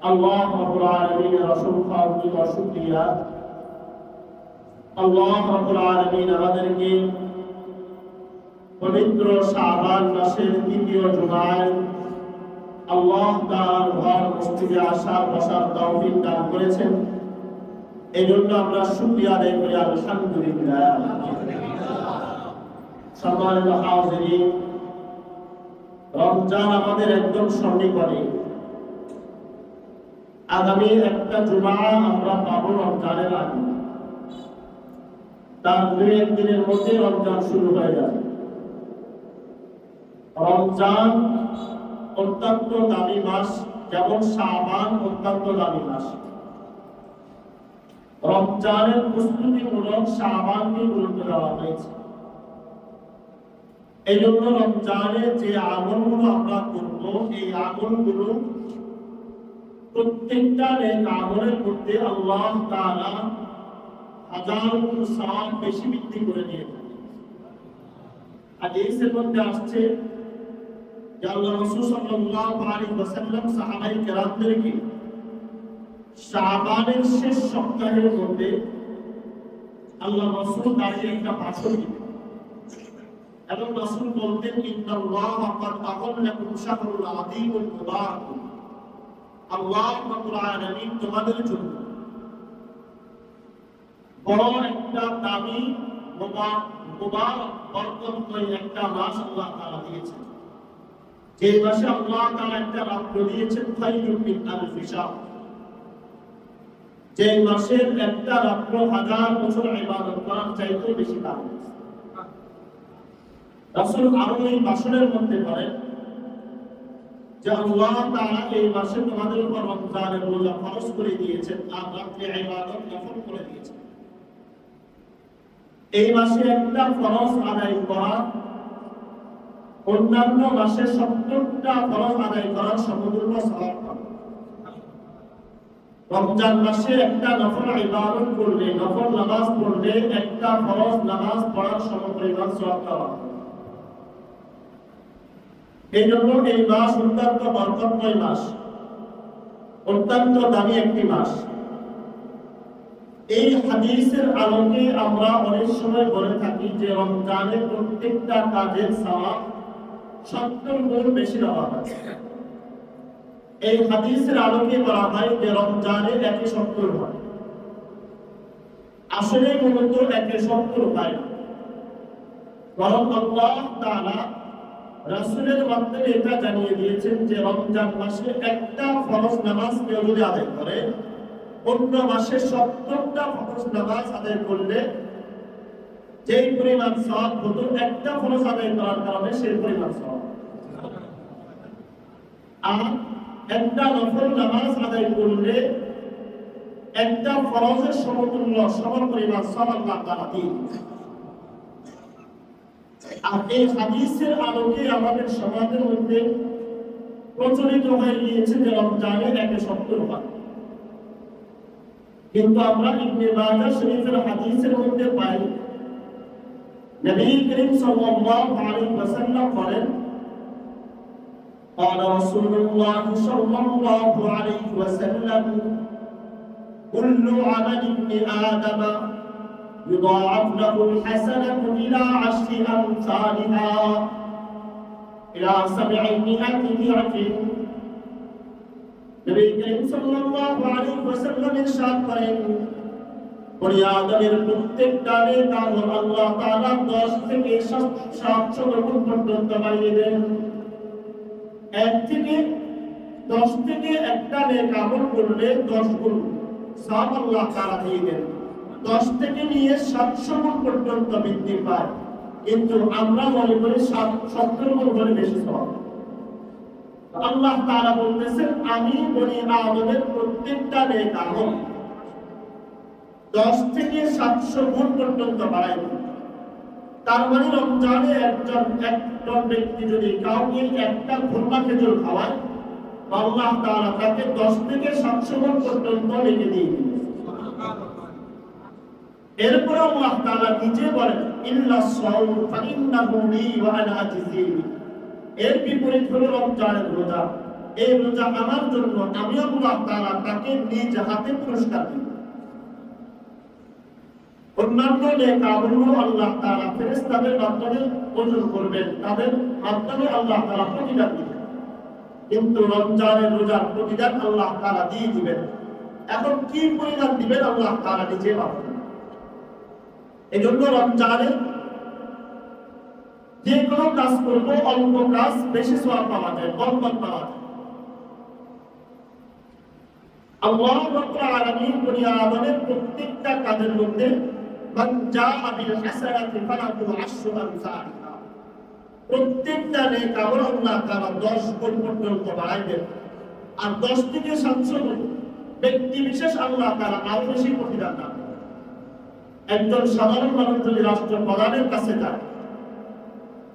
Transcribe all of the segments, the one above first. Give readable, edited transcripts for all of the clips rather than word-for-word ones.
আল্লাহ রাব্বুল আলামিনের অসংখ্য শুকরিয়া। আল্লাহ রাব্বুল আলামিন আমাদেরকে পবিত্র শাবান মাসের দ্বিতীয় জুমায় আল্লাহ তাআলার ঘর মসজিদে আসার বসার তৌফিক দান করেছেন। এজন্য আমরা শুকরিয়া আদায় করি আলহামদুলিল্লাহ। সম্মানিত হাজিরিন, রমজান আমাদের একদম সন্নিকটে। আগামী একটা জুমা আমরা পাবো রমজানের আগে, তার দুই একদিনের মধ্যে রমজান শুরু হয়ে যাবে। রমজান অত্যন্ত দামি মাস, যেমন শাবান অত্যন্ত দামি মাস। রমজানের প্রস্তুতিমূলক শাবানকে গুরুত্ব দেওয়া হয়েছে। এই জন্য রমজানে যে আমলগুলো আমরা করব, এই আমলগুলো প্রত্যেকটা নেক আমলের মধ্যে আল্লাহ তাআলা হাজার গুণ সওয়াব বেশি বৃদ্ধি করে দিয়ে থাকেন। হাদিসের মধ্যে আসছে যে আল্লাহ রাসূল সাল্লাল্লাহু আলাইহি ওয়াসাল্লাম সাহাবায়ে কেরামদেরকে শাবানের শেষ সপ্তাহের মধ্যে আল্লাহ রাসূল দাঁড়িয়ে একটা ভাষণ দিতেন এবং রাসূল বলতেন, ইন্নাল্লাহ ক্বাদ আযাল্লাকুম শাহরুল আযীমুল মুবারাক। আল্লাহ রাব্বুল আলামিন তোমাদের জন্য বড় একটা দামি মুবারক বরকতময় একটা মাস আল্লাহ তাআলা দিয়েছেন। যে মাসে আল্লাহ তাআলা একটা রাত্র দিয়েছেন খায়রুম মিন আলফি শাহর। যে মাসের একটা রাত্র হাজার বছর ইবাদত করার চাইতে বেশি দাম। রাসূল আরো এই ভাষণের মধ্যে বলেন যে আল্লাহ তাআলা এই মাসে তোমাদের উপর রমজানের রোজা ফরজ করে দিয়েছেন আর রাতে ইবাদত নফল করে দিয়েছেন। এই মাসে একটা ফরজ আদায় করা অন্যান্য মাসে 70টা ফরজ আদায় করার সমতুল্য সওয়াব পাবে। রমজান মাসে একটা নফল ইবাদত করলে, নফল নামাজ পড়লে একটা ফরজ নামাজ পড়ার সমপরিমাণ সওয়াব পাওয়া। এই জন্য এই মাস অত্যন্ত বরকতময় মাস, অত্যন্ত দামি একটি মাস। এই হাদিসের আলোকে আমরা অনেক সময় বলে থাকি যে রমজানের প্রত্যেকটা কাজের সওয়াব 70 গুণ বেশি দেওয়া হয়। এই হাদিসের আলোকে বলা হয় যে রমজানে 170 হয়। আসলে মূলত 170 হয় না, বরং আল্লাহ তাআলা রাসূলের মাধ্যমে এটা জানিয়ে দিয়েছেন যে রমজান মাসে একটা ফরজ নামাজ কেউ যদি আদায় করে, অন্য মাসে 70টা ফরজ নামাজ আদায় করলে যেই পরিমাণ সওয়াব হতো একটা ফরজ আদায় করার কারণে সেই পরিমাণ সওয়াব। আর একটা নফল নামাজ আদায় করলে একটা ফরজের সমতুল্য সমান পরিমাণ সওয়াব আল্লাহ তাআলা দিন। আর এই হাদিসের আলোকে আমাদের সমাজের মধ্যে প্রচলিত হয়ে গিয়েছে যে রমজানে 170 হয়। কিন্তু আমরা ইবনে মাজাহ শরীফের হাদিসের মধ্যে পাই নবী করিম সাল্লাল্লাহু আলাইহি ওয়াসাল্লাম বলেন, قال رسول الله صلى الله عليه وسلم كل عمل ابن آدم يضاعف له الحسنة إلى 10 أمثالها إلى 700 ضعف। নবী করিম সাল্লাল্লাহু আলাইহি ওয়াসাল্লাম ইরশাদ করেন, বনি আদমের প্রত্যেকটা নেক আমল আল্লাহ তাআলা 10 থেকে 700 গুণ পর্যন্ত বাড়িয়ে দেন। 10 থেকে একটা নেক আমল করলে 10 গুণ সওয়াব আল্লাহ তাআলা দিয়ে দেন। 10 থেকে নিয়ে 700 গুণ পর্যন্ত বৃদ্ধি পায়। কিন্তু আমরা মনে করি 70 গুণ হলে বেশি সওয়াব। আল্লাহ তাআলা বলতেছেন, আমি বনি আদমের প্রত্যেকটা নেক আমল 10 থেকে 700 গুণ পর্যন্ত বাড়াই দেব। তার মানে রমজানে একজন ব্যক্তি যদি কাউকে একটা খুরমা খেজুর খাওয়ায়, আল্লাহ তাআলা তাকে 10 থেকে 700 গুণ পর্যন্ত লিখে দিয়ে দিবেন। এরপরে আল্লাহ তাআলা নিজে বলেন, ইল্লা সাওম ফাইন্নাহু লি ওয়া আনা আজজি। এর বিপরীত হলো রমজানের রোজা। এই রোজা আমার জন্য, আমি আল্লাহ তাআলা তাকে নিজ হাতে পুরস্কার দেব। অন্যান্য নেক আমলগুলো আল্লাহ তাআলা ফেরেশতাদের মাধ্যমে ওজন করবেন, তাদের মাধ্যমে আল্লাহ তাআলা প্রতিদান দিবেন। কিন্তু রমজানের রোজার প্রতিদান আল্লাহ তাআলা দিয়ে দিবেন। এখন কি পরিমাণ দিবেন আল্লাহ তাআলা নিজে ভাবেন। এজন্য রমজানে যে কোনো কাজ করবো, অল্প কাজ বেশি সওয়াব পাওয়া যায়, বরকত পাওয়া যায়। আল্লাহ রাব্বুল আলামিন দুনিয়া আদমের প্রত্যেকটা কাজের মধ্যে মান জাআ বিল হাসানাতি ফালাহু আশরু আমসালিহা, প্রত্যেকটা নেক আমল আল্লাহ তাআলা 10 গুণ পর্যন্ত বাড়াইবেন। আর 10 থেকে 700 গুণ ব্যক্তি বিশেষ আল্লাহ তাআলা আরো বেশি প্রতিদান দেন। একজন সাধারণ মানুষ যদি রাষ্ট্র প্রধানের কাছে যায়,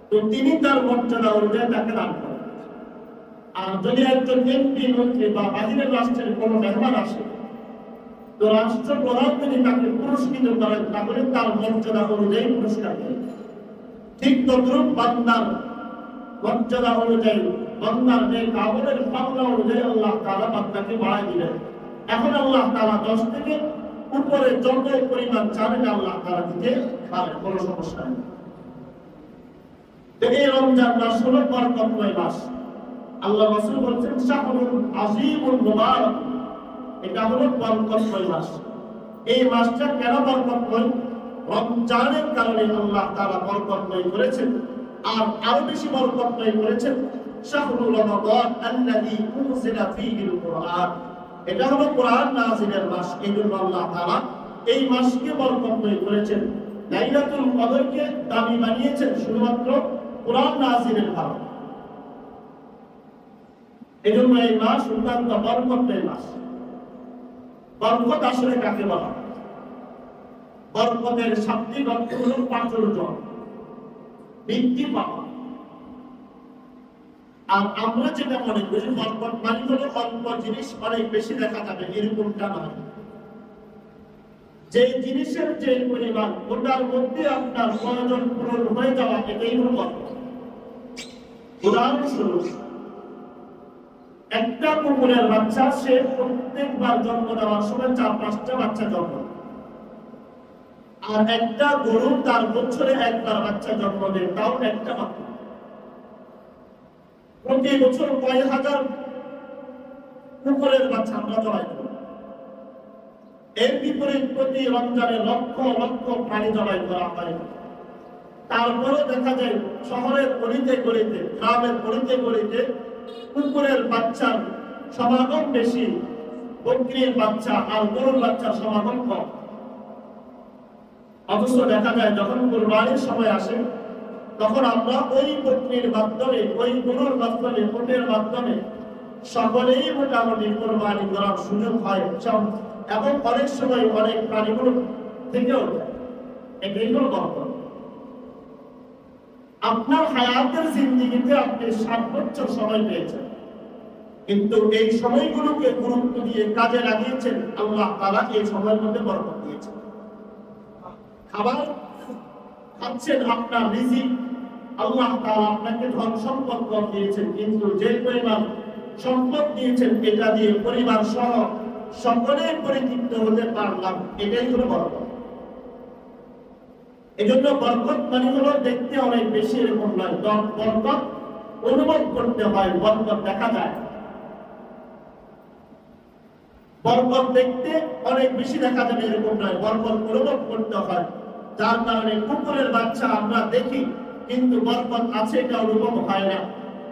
তো তিনি তার মর্যাদা অনুযায়ী তাকে দান করেন। আর যদি একজন এমপি, মন্ত্রী বা বাহিরের রাষ্ট্রের কোনো মেহমান আসে, তো রাষ্ট্র প্রধান যদি তাকে পুরস্কৃত করেন, তাহলে তার মর্যাদা অনুযায়ী পুরস্কার দেন। ঠিক তদ্রূপ বান্দার মর্যাদা অনুযায়ী, বান্দার নেক আমলের পাওনা অনুযায়ী আল্লাহ তাআলা বান্দাকে বাড়ায় দিবেন। এখন আল্লাহ তাআলা 10 থেকে উপরে যত পরিমাণ চান আল্লাহ তাআলা দিতে পারেন, কোনো সমস্যা নেই। এই রমজান মাস হলো বরকতময় মাস। আল্লাহ রাসূল বলেছেন শাহরুল আযীমুল মুবারাক, এটা হলো বরকতময় মাস। এই মাসটা কেন বরকতময়? রমজানের কারণে আল্লাহ তাআলা বরকতময় করেছেন। আর আরো বেশি বরকতময় করেছেন শাহরুল রমাদান আল্লাযী উনজিলা ফীহিল কুরআন, এটা হলো কোরআন নাযিলের মাস। এইজন্য আল্লাহ তাআলা এই মাসকে বরকতময় করেছেন। লাইলাতুল কদরকে দামি বানিয়েছেন শুধুমাত্র কোরআন নাযিলের কারণে। এজন্য এই মাস অত্যন্ত বরকতের মাস। বরকত আসলে কাকে বলা? বরকতের শাব্দিক অর্থ হলো প্রাচুর্য, বৃদ্ধি পাওয়া। আর আমরা যেটা মনে করি বরকত মানে হলো অল্প জিনিস অনেক বেশি দেখা যাবে, এরকমটা নয়। যে জিনিসের যে পরিমাণ, ওটার মধ্যে আপনার প্রয়োজন পূরণ হয়ে যাওয়া, এটাই হলো বরকত। উদাহরণস্বরূপ, একটা কুকুরের বাচ্চা, সে প্রত্যেকবার জন্ম দেওয়ার সময় 4-5টা বাচ্চা জন্ম দেয়। আর একটা গরু তার বছরে একবার বাচ্চা জন্ম দেয়, তাও একটা মাত্র। প্রতি বছর কয়েক হাজার কুকুরের বাচ্চা আমরা জবাই করি। এর বিপরীত প্রতি রমজানে লক্ষ লক্ষ প্রাণী জবাই করা হয়। তারপরে দেখা যায় শহরের গলিতে গলিতে, গ্রামের গলিতে গলিতে কুকুরের বাচ্চার সমাগম বেশি, বকরির বাচ্চা আর গরুর বাচ্চার সমাগম কম। অথচ দেখা যায় যখন কুরবানির সময় আসে, তখন আমরা ওই বকরির মাধ্যমে, ওই গরুর মাধ্যমে, উটের মাধ্যমে সকলেই মোটামুটি কুরবানি করার সুযোগ হয়। এবং অনেক সময় অনেক প্রাণীগুলো থেকেও যায়। এটাই হলো বরকত। আপনার হায়াতের জিন্দেগিতে আপনি 60 বছর সময় পেয়েছেন, কিন্তু এই সময়গুলোকে গুরুত্ব দিয়ে কাজে লাগিয়েছেন, আল্লাহ তাআলা এই সময়ের মধ্যে বরকত দিয়েছেন। খাবার খাচ্ছেন, আপনার রিজিক, আল্লাহ তাআলা আপনাকে ধন সম্পদ দিয়েছেন, কিন্তু যে পরিমাণ সম্পদ দিয়েছেন এটা দিয়ে পরিবার সহ সকলে পরিতৃপ্ত হতে পারলাম, এটাই হলো বরকত। এজন্য বরকত মানে হলো দেখতে অনেক বেশি এরকম নয়, বরকত অনুভব করতে হয়। বরকত দেখা যায়, বরকত দেখতে অনেক বেশি দেখা যাবে এরকম নয়, বরকত অনুভব করতে হয়। যার কারণে কুকুরের বাচ্চা আমরা দেখি, কিন্তু বরকত আছে এটা অনুভব হয় না।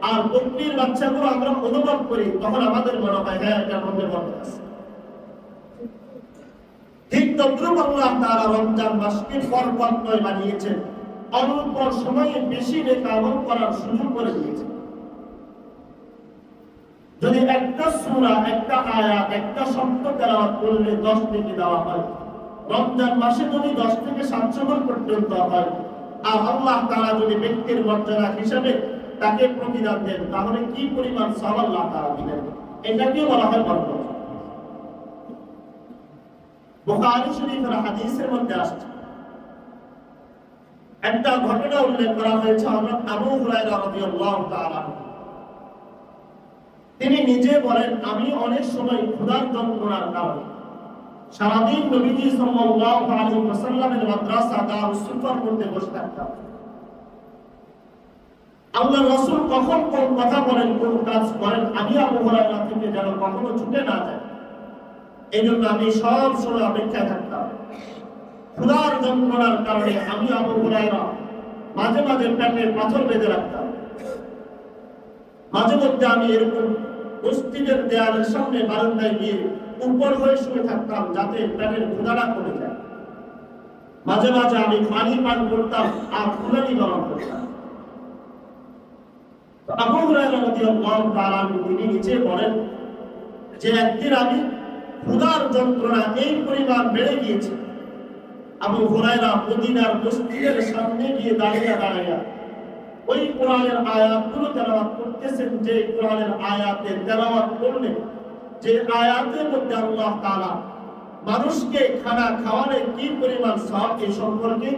আর বকরির বাচ্চাগুলো আমরা অনুভব করি, তখন আমাদের মনে হয় হ্যাঁ এটার মধ্যে বরকত আছে। ঠিক তদ্রুপ আল্লাহ তাআলা রমজান মাসকে বরকতময় বানিয়েছেন, অল্প সময়ে বেশি নেক আমল করার সুযোগ করে দিয়েছেন। যদি একটা সূরা, একটা আয়াত, একটা শব্দ তেলাওয়াত করলে 10 নেকি দেওয়া হয়, রমজান মাসে যদি 10 থেকে 700 বার পর্যন্ত হয়, আর আল্লাহ তাআলা যদি ব্যক্তির মর্যাদা হিসাবে তাকে প্রতিদান দেন, তাহলে কি পরিমাণ সওয়াব আল্লাহ তাআলা দিবেন। এটাকে বলা হয় বরকত। বুখারী শরীফের হাদিসের মধ্যে আসছে, একটা ঘটনা উল্লেখ করা হয়েছে হযরত আবু হুরায়রা রাদিয়াল্লাহু তাআলা। তিনি নিজে বলেন, আমি অনেক সময় ক্ষুধার যন্ত্রণার কারণে সারাদিন নবীজি সাল্লাল্লাহু আলাইহি ওয়াসাল্লামের মাদ্রাসা দারুস সুফার মধ্যে বসে থাকতাম। আল্লাহর রাসূল কখন কোন কথা বলেন, কোন কাজ করেন, আমি আবু হুরায়রা থেকে যেন কখনো ছুটে না যায়, এই জন্য আমি সব সময় অপেক্ষায় থাকতাম। ক্ষুধার যন্ত্রণার কারণে আমি আবু হুরায়রা মাঝে মাঝে পেটে পাথর বেঁধে রাখতাম। মাঝে মধ্যে আমি এরকম মসজিদের দেয়ালের সামনে বারান্দায় গিয়ে উপর হয়ে শুয়ে থাকতাম, যাতে পেটের ক্ষুধাটা কমে যায়। মাঝে মাঝে আমি পানি পান করতাম আর ফুলানি গরম করতাম। আবু হুরায়রা রাদিয়াল্লাহু তাআলা তিনি নিচে বলেন যে একদিন আমি ক্ষুধার যন্ত্রণা এই পরিমাণ বেড়ে গিয়েছে, আবু হুরায়রা মদিনার মসজিদের সামনে গিয়ে দাঁড়াইয়া ওই কোরআনের আয়াতগুলো তেলাওয়াত করতেছেন, যে কোরআনের আয়াতে তেলাওয়াত করলে যে আয়াতের মধ্যে আল্লাহ তাআলা মানুষকে খানা খাওয়ালে কি পরিমাণ সওয়াব এই সম্পর্কে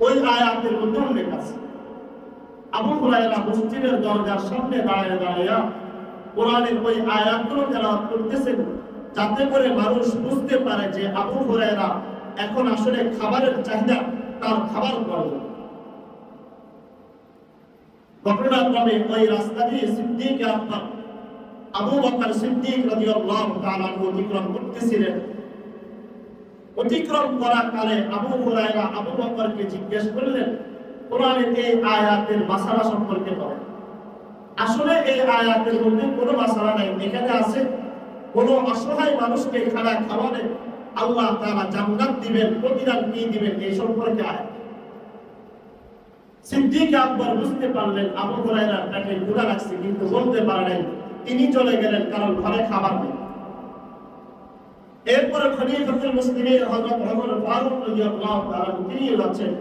ওই আয়াতের মধ্যে উল্লেখ আছে। আবু হুরায়রা মসজিদের দরজার সামনে দাঁড়াইয়া কোরআনের ওই আয়াতগুলো তেলাওয়াত করতেছেন, যাতে করে মানুষ বুঝতে পারে যে আবু হুরায়রা এখন আসলে খাবারের চাহিদা তার খাবার প্রয়োজন। ঘটনাক্রমে ওই রাস্তা দিয়ে সিদ্দিক আকবর আবু বকর সিদ্দিক রাদিয়াল্লাহু তাআলা অতিক্রম করতেছিলেন। অতিক্রম করাকালে আবু হুরায়রা আবু বকরকে জিজ্ঞেস করলেন, কোরআনের এই আয়াতের মাসালা সম্পর্কে বলেন। আসলে এই আয়াতের মধ্যে কোনো মাসালা নাই, এখানে আছে কোন অসহায় মানুষকে খানা খাওয়ালে আল্লাহ তাআলা জান্নাত দিবেন, প্রতিদান কি দিবেন এই সম্পর্কে আয়াত। সিদ্দিক আকবর বুঝতে পারলেন আবু হুরায়রার পেটে ক্ষুধা লাগছে, কিন্তু বলতে পারলেন। তিনি চলে গেলেন, কারণ ঘরে খাবার নেই। এরপরে খলিফাতুল মুসলিমিন হযরত ওমর ফারুক রাদিয়াল্লাহু তাআলা তিনি যাচ্ছেন,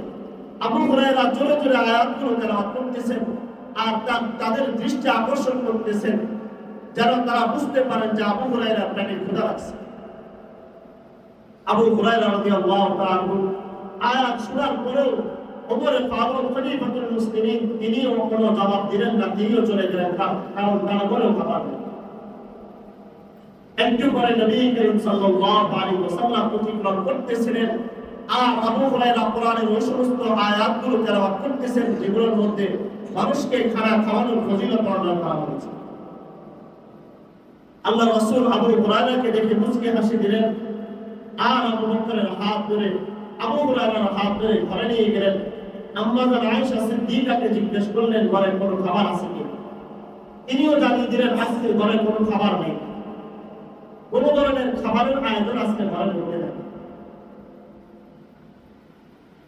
আবু হুরায়রা জোরে জোরে আয়াতগুলো তেলাওয়াত করতেছেন আর তাদের দৃষ্টি আকর্ষণ করতেছেন, যেন তারা বুঝতে পারেন যে আবু হুরায়রার পেটে ক্ষুধা লাগছে। আবু হুরায়রা রাদিয়াল্লাহু তাআলা আয়াত শোনার পরেও ওমর ফারুক খলিফাতুল মুসলিমিন তিনিও কোনো জবাব দিলেন না, তিনিও চলে গেলেন, কারণ তারা বলেও খাবার নেই। একটু পরে নবী করিম সাল্লাল্লাহু আলাইহি ওয়াসাল্লাম অতিক্রম করতেছিলেন আর আবু হুরায়রা কোরআনের ওই সমস্ত আয়াতগুলো তেলাওয়াত করতেছেন, যেগুলোর মধ্যে মানুষকে খানা খাওয়ানোর ফজিলত বর্ণনা করা হয়েছে। আল্লাহ রাসূল আবু হুরায়রাকে দেখে মুচকি হাসি দিলেন আর আবু বকরের হাত ধরে আবু হুরায়রার হাত ধরে ঘরে নিয়ে গেলেন। আম্মা জান আয়েশা সিদ্দিকাকে জিজ্ঞেস করলেন, ঘরে কোনো খাবার আছে কি? তিনিও জানিয়ে দিলেন, আজকে ঘরে কোনো খাবার নেই, কোনো ধরনের খাবারের আয়োজন আজকে ঘরের মধ্যে নেই।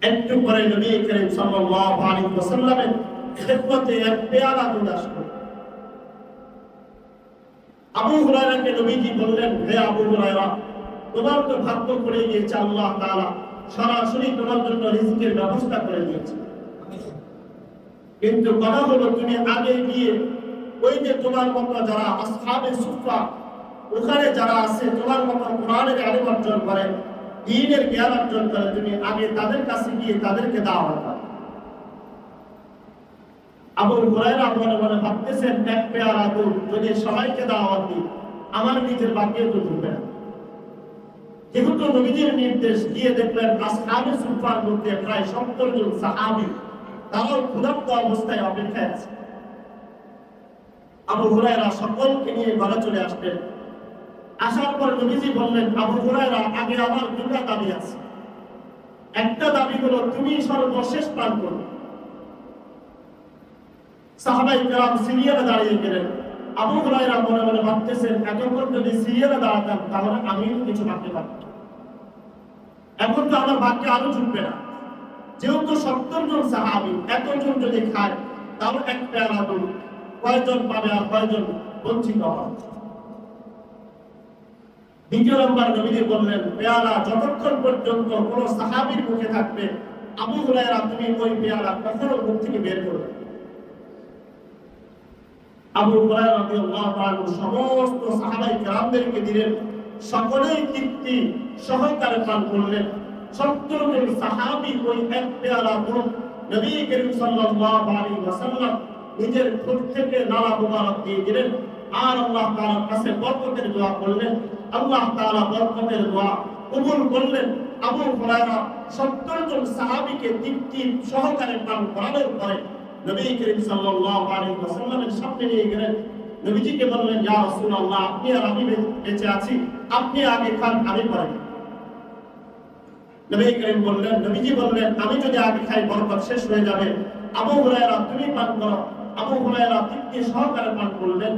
একটু পরে নবী করিম সাল্লাল্লাহু আলাইহি ওয়াসাল্লামের খেদমতে এক পেয়ালা দুধ আসলো। আবু হুরায়রাকে নবীজি বললেন, হে আবু হুরায়রা, তোমার তো ভাগ্য করে গিয়েছে, আল্লাহ তাআলা সরাসরি তোমার জন্য রিজিকের ব্যবস্থা করে দিয়েছে। কিন্তু কথা হলো, তুমি আগে গিয়ে ওই যে তোমার মতো যারা আসহাবে সুফা ওখানে যারা আছে, তোমার মতো কোরআনের ইলম অর্জন করে, দ্বীনের জ্ঞান অর্জন করে, তুমি আগে তাদের কাছে গিয়ে তাদেরকে দাওয়াত দাও। আবু হুরায়রা মনে মনে ভাবতেছেন, এক পেয়ালা দুধ যদি সবাইকে দাওয়াত দিই, আমার নিজের ভাগ্যে তো ঢুকবে না। যেহেতু নবীজির নির্দেশ, দিয়ে দেখলেন আসহাবে সুফার মধ্যে প্রায় 70 জন সাহাবী, তারাও ক্ষুধার্ত অবস্থায় অপেক্ষায় আছে। আবু হুরায়রা সকলকে নিয়ে ঘরে চলে আসলেন। আসার পর নবীজি বললেন, আবু হুরায়রা, আগে আমার দুটো দাবি আছে। একটা দাবি হলো তুমি সর্বশেষ পান করবে। সাহাবায়ে কেরাম সিরিয়ালে দাঁড়িয়ে গেলেন। আবু হুরায়রা মনে মনে ভাবতেছেন, এতক্ষণ যদি সিরিয়ালে দাঁড়াতাম তাহলে আমিও কিছু ভাবতে পারতাম, এখন তো আমার ভাগ্যে আলো ঝুঁকবে না। যেহেতু 70 জন সাহাবী, এতজন যদি খায় তাহলে এক পেয়ালা দুধ কয়জন পাবে আর কয়জন বঞ্চিত হবে। দ্বিতীয় নম্বর নবীজি বললেন, পেয়ালা যতক্ষণ পর্যন্ত কোন সাহাবীর মুখে থাকবে, আবু হুরায়রা তুমি ওই পেয়ালা কখনো মুখ থেকে বের করবে। আবু হুরায়রা রাদিয়াল্লাহু তাআলা সমস্ত সাহাবায়ে কেরামদেরকে দিলেন, সকলেই তৃপ্তি সহকারে পান করলেন। 70 জন সাহাবী ওই এক পেয়ালা দুধ নবী করিম সাল্লাল্লাহু আলাইহি ওয়াসাল্লাম নিজের ঠোঁট থেকে নালা মুবারক দিয়ে দিলেন আর আল্লাহ তাআলার কাছে বরকতের দোয়া করলেন। আল্লাহ তাআলা বরকতের দোয়া কবুল করলেন। আবু হুরায়রা 70 জন সাহাবীকে তৃপ্তি সহকারে পান করানোর পরে নবী করিম সাল্লাল্লাহু আলাইহি ওয়াসাল্লামের সামনে নিয়ে গেলেন। নবীজিকে বললেন, ইয়া রাসূলুল্লাহ, আপনি আর আমি বেঁচে আছি, আপনি আগে খান, আমি পরে। নবী করিম বললেন, নবীজি বললেন, আমি যদি আগে খাই বরকত শেষ হয়ে যাবে। আবু হুরায়রা, তুমি পান করো। আবু হুরায়রা তৃপ্তি সহকারে পান করলেন।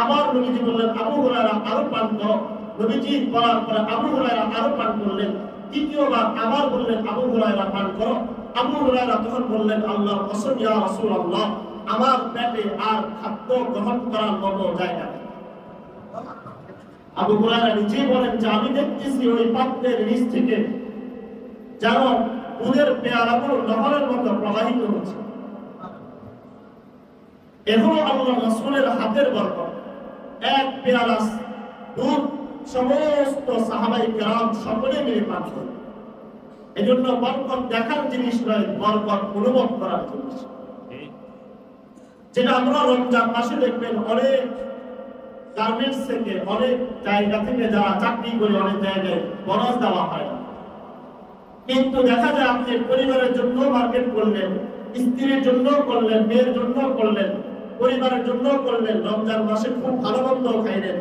আবার নবীজি বললেন, আবু হুরায়রা আরো পান করো। নবীজি বলার পরে আবু হুরায়রা আরো পান করলেন। তৃতীয়বার আবার বললেন, আবু হুরায়রা পান করো। আবু হুরায়রা তখন বললেন, আল্লাহর কসম ইয়া রাসূলুল্লাহ, আমার পেটে আর খাদ্য গ্রহণ করার মতো জায়গা নেই। আবু হুরায়রা নিজেই বলেন যে আমি দেখতেছি ওই পাত্রের নিচ থেকে যেন দুধের পেয়ালাগুলো নহরের মতো প্রবাহিত হচ্ছে। এখনো আল্লাহ রাসূলের হাতের বরকত। এক পেয়ালা দুধ সমস্ত সাহাবায়ে কেরাম সকলে মিলে পান করে। এজন্য বরকত দেখার জিনিস নয়, বরকত অনুভব করার জিনিস। যেটা আমরা রমজান মাসে দেখবেন অনেক গার্মেন্টস থেকে, অনেক জায়গা থেকে যারা চাকরি করে অনেক জায়গায় বোনাস দেওয়া হয় না, কিন্তু দেখা যায় আপনি পরিবারের জন্য মার্কেট করলেন, স্ত্রীর জন্য করলেন, মেয়ের জন্য করলেন, পরিবারের জন্য করলেন, রমজান মাসে খুব ভালো মন্দ খাইলেন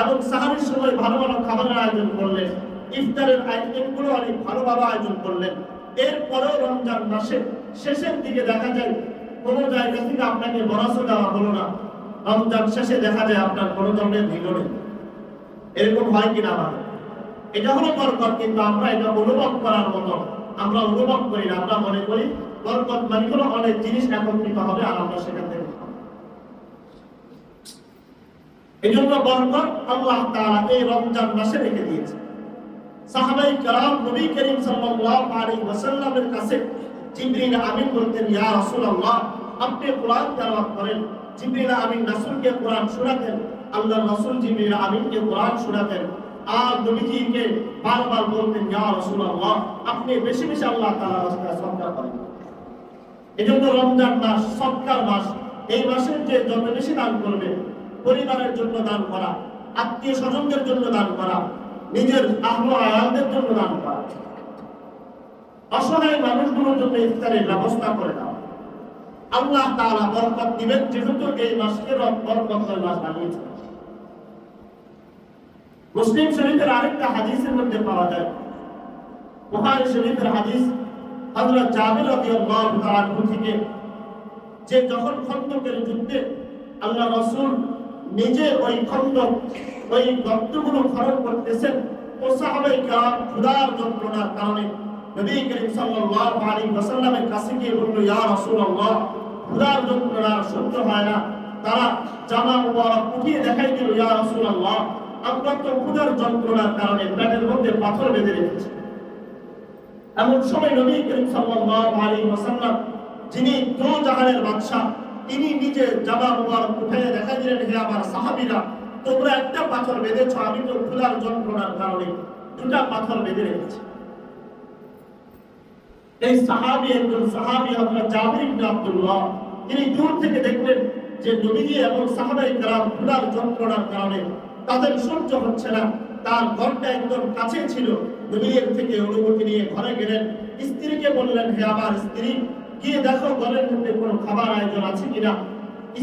এবং সাহারির সময় ভালো ভালো খাবারের আয়োজন করলেন, ইফতারের আইটেমগুলো অনেক ভালোভাবে আয়োজন করলেন। এরপরেও রমজান মাসে শেষের দিকে দেখা যায় কোনো জায়গা থেকে আপনাকে বোনাসও দেওয়া হলো না। রমজান শেষে দেখা যায় আপনার কোনো ধরনের ভিড় নেই। এরকম হয় কিনা আমাদের? এটা হলো বরকত, কিন্তু আমরা এটা অনুভব করার মতো আমরা অনুভব করি না। আমরা মনে করি বরকত মানে হলো অনেক জিনিস একত্রিত হবে আর আমরা সেখান থেকে খাবো। এই জন্য বরকত আল্লাহ তাআলা এই রমজান মাসে রেখে দিয়েছে। সাহাবায়ে কেরাম নবী করিম সাল্লাল্লাহু আলাইহি ওয়াসাল্লামের কাছে জিবরিল আমিন বলতেন, ইয়া রাসূলুল্লাহ, আপনি কোরআন তেলাওয়াত করেন। জিবরিল আমিন রাসূলকে কোরআন শোনাতেন। আল্লাহর রাসূল জিবরিল আমিনকে কোরআন শোনাতেন। আর নবীজিকে বারবার বলতেন, ইয়া রাসূলুল্লাহ, আপনি বেশি বেশি আল্লাহ তাআলার রাস্তায় সদকা করেন। এজন্য রমজান মাস সদকার মাস। এই মাসের যে যত বেশি দান করবে, পরিবারের জন্য দান করা, আত্মীয় স্বজনদের জন্য দান করা, নিজের আহল আয়ালদের জন্য দান করা, অসহায় মানুষগুলোর জন্য ইফতারের ব্যবস্থা করে দাও। আল্লাহ তাআলা বরকত দিবেন, যেহেতু এই মাসকে বরকতের মাস বানিয়েছেন। মুসলিম শরীফের আরেকটা হাদিসের মধ্যে পাওয়া যায়, বুখারী শরীফের হাদিস, হযরত জাবির রাদিয়াল্লাহু তাআলা থেকে, যে যখন খন্দকের যুদ্ধে আল্লাহ রাসূল নিজে ওই খন্দক, ওই গর্তগুলো খনন করতেছেন, ও সাহাবায়ে কেরাম ক্ষুধার যন্ত্রণার কারণে নবী করিম সাল্লাল্লাহু আলাইহি ওয়াসাল্লামের কাছে গিয়ে বলল, ইয়া রাসূলুল্লাহ, ক্ষুধার যন্ত্রণা সহ্য হয় না। তারা জামা মুবারক উঠিয়ে দেখাই দিল, ইয়া রাসূলুল্লাহ, আমরা তো ক্ষুধার যন্ত্রণার কারণে পেটের মধ্যে পাথর বেঁধে রেখেছি। এমন সময় নবী করিম সাল্লাল্লাহু আলাইহি ওয়াসাল্লাম, যিনি দোজাহানের বাদশা, তিনি নিজে জামা মুবারক উঠিয়ে দেখাই দিলেন, হে আমার সাহাবীরা, তোমরা একটা পাথর বেঁধেছো, আমি তো ক্ষুধার যন্ত্রণার কারণে দুটা পাথর বেঁধে রেখেছি। এই সাহাবী, একজন সাহাবী হযরত জাবির ইবনে আব্দুল্লাহ, তিনি দূর থেকে দেখলেন যে নবীজি এবং সাহাবায়ে কেরাম ক্ষুধার যন্ত্রণার কারণে তাদের সহ্য হচ্ছে না। তার ঘরটা একদম কাছে ছিল। নবীর থেকে অনুমতি নিয়ে ঘরে গেলেন। স্ত্রীকে বললেন, হে আমার স্ত্রী, গিয়ে দেখো ঘরের মধ্যে কোনো খাবার আয়োজন আছে কিনা।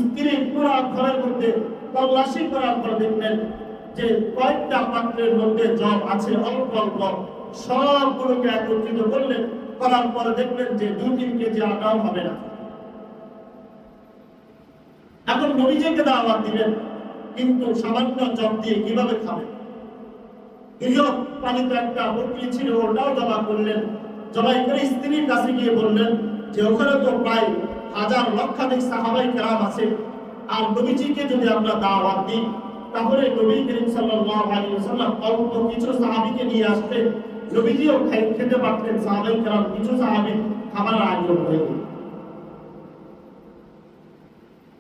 স্ত্রী পুরো ঘরের মধ্যে তল্লাশি করার পর দেখলেন যে কয়েকটা পাত্রের মধ্যে জব আছে অল্প অল্প। সবগুলোকে একত্রিত করলেন, করার পরে দেখলেন যে 2-3 কেজি আটাও হবে না। এখন নবীজিকে দাওয়াত দিলেন, কিন্তু সামান্য জব দিয়ে কিভাবে খাবে? গৃহ পালিত একটা বকরি ছিল, ওটাও জমা করলেন। জবাই করে স্ত্রীর কাছে গিয়ে বললেন যে ওখানে তো প্রায় 1000 লক্ষাধিক সাহাবায়ে কেরাম আছে, আর নবীজিকে যদি আমরা দাওয়াত দিই তাহলে নবী করিম সাল্লাল্লাহু আলাইহি ওয়াসাল্লাম অল্প কিছু সাহাবীকে নিয়ে আসলে নবীজিও খেতে পারতেন, সাহাবায়ে কেরাম কিছু সাহাবী খাবারের আয়োজন হয়ে গেল।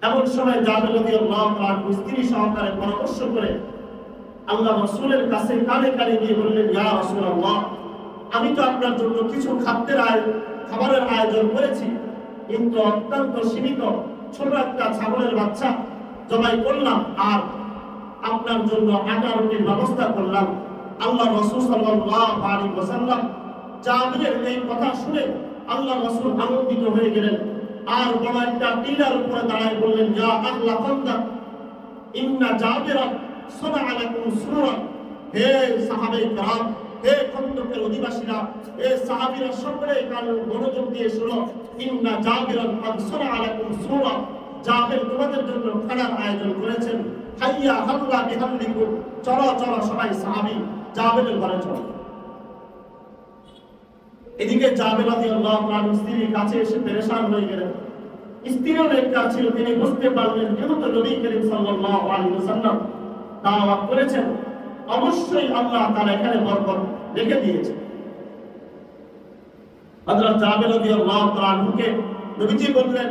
এমন সময় জাবের রাদিয়াল্লাহু তাআলা স্ত্রী সহকারে পরামর্শ করে আল্লাহ রাসূলের কাছে কানে কানে গিয়ে বললেন, ইয়া রাসূলুল্লাহ, আমি তো আপনার জন্য কিছু খাবারের আয়োজন করেছি, কিন্তু অত্যন্ত সীমিত। ছোট একটা ছাগলের বাচ্চা জবাই করলাম আর আপনার জন্য আটা রুটির ব্যবস্থা করলাম। আল্লাহ রাসূল সাল্লাল্লাহু আলাইহি ওয়াসাল্লাম জাবিরের এই কথা শুনে আল্লাহ রাসূল আনন্দিত হয়ে গেলেন আর বড় একটা টিলার উপরে দাঁড়ায় বললেন, ইয়া আহলা খান্দক ইন্না জাবিরা সানাআ লাকুম সুরা। হে সাহাবায়ে কেরাম, হে খন্দকের অধিবাসীরা, হে সাহাবীরা, সকলে কান মনোযোগ দিয়ে শোনো। ইন্না জাবিরা কাদ সানাআ লাকুম সুরা, জাবির তোমাদের জন্য খানার আয়োজন করেছেন। হাইয়া হাল্লা বিহাল্লিকুম, চলো চলো সবাই সাহাবী জাবিরের ঘরে চলো। এদিকে জাবির রাদিয়াল্লাহু আনহু স্ত্রীর কাছে এসে পেরেশান হয়ে গেলেন। স্ত্রীও নেককার ছিল, তিনি বুঝতে পারলেন যেহেতু নবী করিম সাল্লাল্লাহু আলাইহি ওয়াসাল্লাম দাওয়াত করেছেন, অবশ্যই আল্লাহ তাআলা এখানে বরকত রেখে দিয়েছেন। হযরত জাবির রাদিয়াল্লাহু আনহুকে নবীজি বললেন